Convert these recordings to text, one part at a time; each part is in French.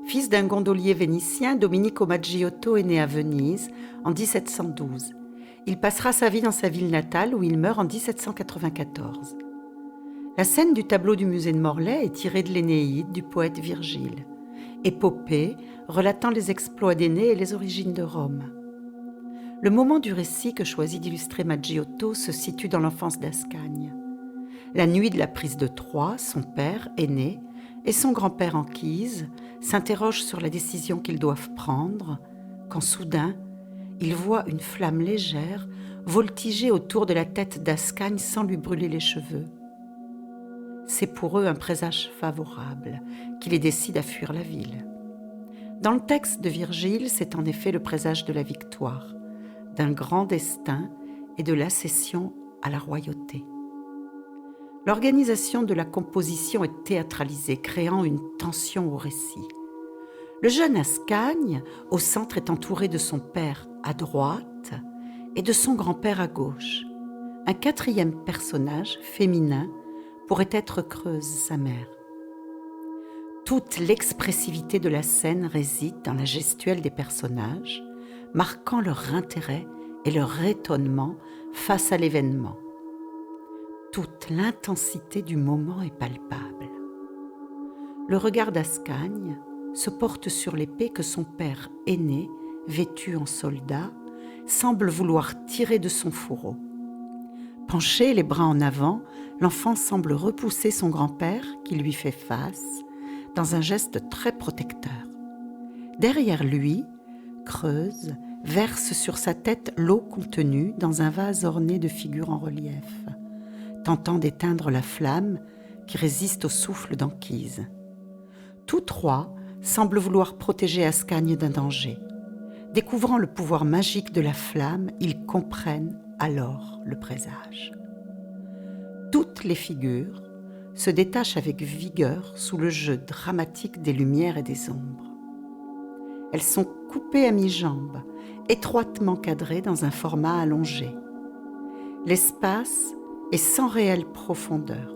Fils d'un gondolier vénitien, Domenico Maggiotto est né à Venise en 1712. Il passera sa vie dans sa ville natale où il meurt en 1794. La scène du tableau du musée de Morlaix est tirée de l'Énéide du poète Virgile, épopée relatant les exploits d'Énée et les origines de Rome. Le moment du récit que choisit d'illustrer Maggiotto se situe dans l'enfance d'Ascagne. La nuit de la prise de Troie, son père, Énée, et son grand-père Anchise s'interrogent sur la décision qu'ils doivent prendre, quand soudain, ils voient une flamme légère voltiger autour de la tête d'Ascagne sans lui brûler les cheveux. C'est pour eux un présage favorable qui les décide à fuir la ville. Dans le texte de Virgile, c'est en effet le présage de la victoire, d'un grand destin et de l'accession à la royauté. L'organisation de la composition est théâtralisée, créant une tension au récit. Le jeune Ascagne, au centre, est entouré de son père à droite et de son grand-père à gauche. Un quatrième personnage, féminin, pourrait être Creuse, sa mère. Toute l'expressivité de la scène réside dans la gestuelle des personnages, marquant leur intérêt et leur étonnement face à l'événement. Toute l'intensité du moment est palpable. Le regard d'Ascagne se porte sur l'épée que son père aîné, vêtu en soldat, semble vouloir tirer de son fourreau. Penché, les bras en avant, l'enfant semble repousser son grand-père qui lui fait face, dans un geste très protecteur. Derrière lui, Creuse verse sur sa tête l'eau contenue dans un vase orné de figures en relief, tentant d'éteindre la flamme qui résiste au souffle d'Anchise. Tous trois semblent vouloir protéger Ascagne d'un danger. Découvrant le pouvoir magique de la flamme, ils comprennent alors le présage. Toutes les figures se détachent avec vigueur sous le jeu dramatique des lumières et des ombres. Elles sont coupées à mi-jambe, étroitement cadrées dans un format allongé. L'espace est sans réelle profondeur,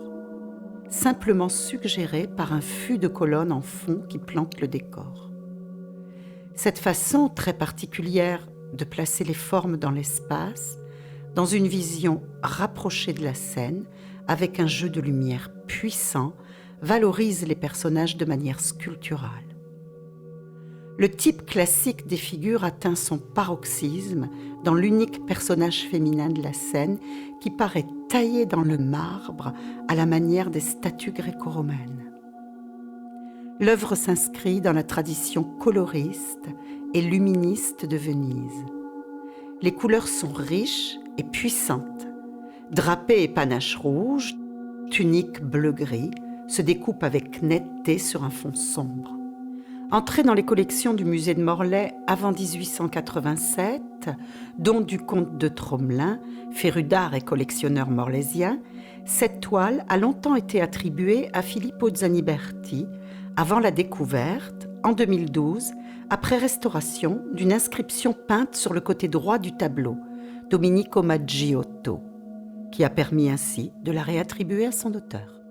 simplement suggéré par un fût de colonnes en fond qui plante le décor. Cette façon très particulière de placer les formes dans l'espace, dans une vision rapprochée de la scène, avec un jeu de lumière puissant, valorise les personnages de manière sculpturale. Le type classique des figures atteint son paroxysme dans l'unique personnage féminin de la scène qui paraît taillé dans le marbre à la manière des statues gréco-romaines. L'œuvre s'inscrit dans la tradition coloriste et luministe de Venise. Les couleurs sont riches et puissantes. Drapés et panaches rouges, tuniques bleu-gris se découpent avec netteté sur un fond sombre. Entrée dans les collections du musée de Morlaix avant 1887, dont du comte de Tromelin, féru d'art et collectionneur morlaisien, cette toile a longtemps été attribuée à Filippo Zaniberti, avant la découverte, en 2012, après restauration, d'une inscription peinte sur le côté droit du tableau, Domenico Maggiotto, qui a permis ainsi de la réattribuer à son auteur.